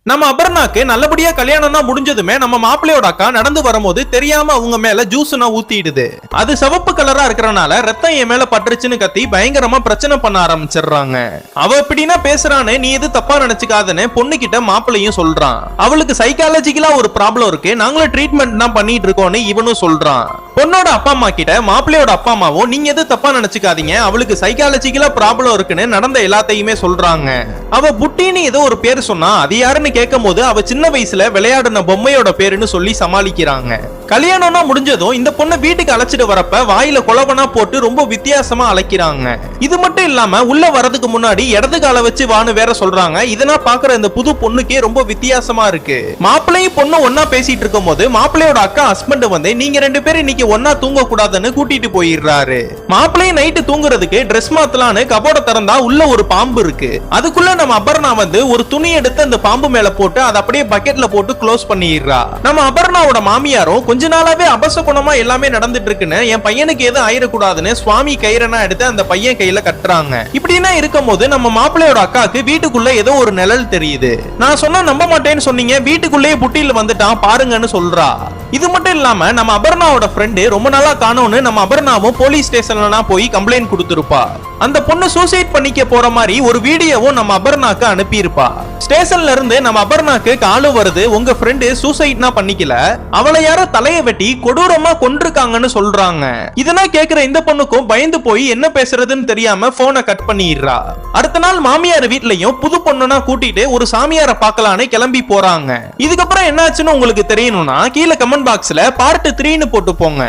நம்ம அபர்ணாக்கு நல்லபடியா கல்யாணம்னா முடிஞ்சதுமே நம்ம மாப்பிள்ளையோட அக்கா நடந்து வரும்போது தெரியாம அவங்க மேல ஜூஸ்னா ஊத்திடுது. அது சிவப்பு கலரா இருக்கறனால ரத்தம் என் மேல பட்டுருச்சுன்னு கத்தி பயங்கரமா பிரச்சனை பண்ண ஆரம்பிச்சிடுறாங்க. அவ எப்படின்னா பேசுறான்னு நீ எது தப்பா நினைச்சுக்காதன்னு பொண்ணு கிட்ட மாப்பிள்ளையும் சொல்றான். அவளுக்கு சைக்காலஜிக்கலா ஒரு ப்ராப்ளம் இருக்கு, நாங்களும் ட்ரீட்மெண்ட் தான் பண்ணிட்டு இருக்கோம்னு இவனும் சொல்றான். பொண்ணோட அப்பா அம்மா கிட்ட மாப்பிள்ளையோட அப்பா அம்மாவும் நீங்க எது தப்பா நினைச்சுக்காதீங்க, அவளுக்கு சைக்காலஜிக்கலா ப்ராப்ளம் இருக்குன்னு நடந்த எல்லாத்தையுமே சொல்றாங்க. அவ புட்டின்னு ஏதோ ஒரு பேர் சொன்னா அது யாருன்னு கேட்கும் போது அவ சின்ன வயசுல விளையாடின பொம்மையோட பேருன்னு சொல்லி சமாளிக்கிறாங்க. கல்யாணம்னா முடிஞ்சதும் இந்த பொண்ணை வீட்டுக்கு அழைச்சிட்டு வரப்ப வாயில குலவனா போட்டு ரொம்ப வித்தியாசமா அழைக்கிறாங்க. இது மட்டும் இல்லாம உள்ள வரதுக்கு முன்னாடி இடது கால வச்சு வான்னு வேற சொல்றாங்க. இதெல்லாம் பாக்குற இந்த புது பொண்ணுக்கே ரொம்ப வித்தியாசமா இருக்கு. மாப்பிள்ளையும் பொண்ணு ஒன்னா பேசிட்டு இருக்கும் போது மாப்பிள்ளையோட அக்கா ஹஸ்பண்ட் வந்து நீங்க ரெண்டு பேரும் இன்னைக்கு ஒன்னா தூங்க கூடாதுன்னு கூட்டிட்டு போயிடுறாரு. மாப்பிள்ளையும் நைட்டு தூங்குறதுக்கு ட்ரெஸ் மாத்தலான்னு கபோர்ட திறந்தா உள்ள ஒரு பாம்பு இருக்கு. அதுக்குள்ள நம்ம அபர்ணா வந்து ஒரு துணி எடுத்து அந்த பாம்பு மேல போட்டு அதை அப்படியே பக்கெட்ல போட்டு க்ளோஸ் பண்ணிடுறா. நம்ம அபர்ணாவோட மாமியாரும் கொஞ்ச நாளாவே அபசகுணமா எல்லாமே நடந்துட்டு இருக்குன்னு என் பையனுக்கு எதுவும் ஆயிடக்கூடாதுன்னு சுவாமி கயிறனா எடுத்து அந்த பையன் கையில கட்டுறாங்க. இப்படின்னா இருக்கும் போது நம்ம மாப்பிள்ளையோட அக்காக்கு வீட்டுக்குள்ள ஏதோ ஒரு நிழல் தெரியுது. நான் சொன்னா நம்ப மாட்டேன்னு சொன்னீங்க, வீட்டுக்குள்ளேயே புட்டியில வந்துட்டான் பாருங்கன்னு சொல்றா. இது மட்டும் இல்லாம நம்ம அபர்ணாவோட ஃப்ரெண்டு ரொம்ப நாளா காணோம்னு நம்ம அபர்ணாவும் போலீஸ் ஸ்டேஷன்ல போய் கம்ப்ளைண்ட் கொடுத்திருப்பா. அந்த பொண்ணு சூசைட் பண்ணிக்க போற மாதிரி ஒரு வீடியோவும் நம்ம அபர்ணாக்கு அனுப்பியிருப்பா. ஸ்டேஷன்ல இருந்து நம்ம அபர்ணாக்கு காலு வருது, உங்க ஃப்ரெண்டு சூசைட்னா பண்ணிக்கல, அவளை யாரோ தலையை வெட்டி கொடூரமா கொன்றுக்காங்கன்னு சொல்றாங்க. இதெல்லாம் கேக்குற இந்த பொண்ணுக்கும் பயந்து போய் என்ன பேசுறதுன்னு தெரியாம போனை கட் பண்ணிடுறா. அடுத்த நாள் மாமியார் வீட்லயும் புது பொண்ணுனா கூட்டிட்டு ஒரு சாமியாரை பார்க்கலான்னு கிளம்பி போறாங்க. இதுக்கப்புறம் என்னாச்சுன்னு உங்களுக்கு தெரியணும்னா கீழே கமெண்ட் பாக்ஸ்ல பார்ட் 3ன்னு போட்டு போங்க.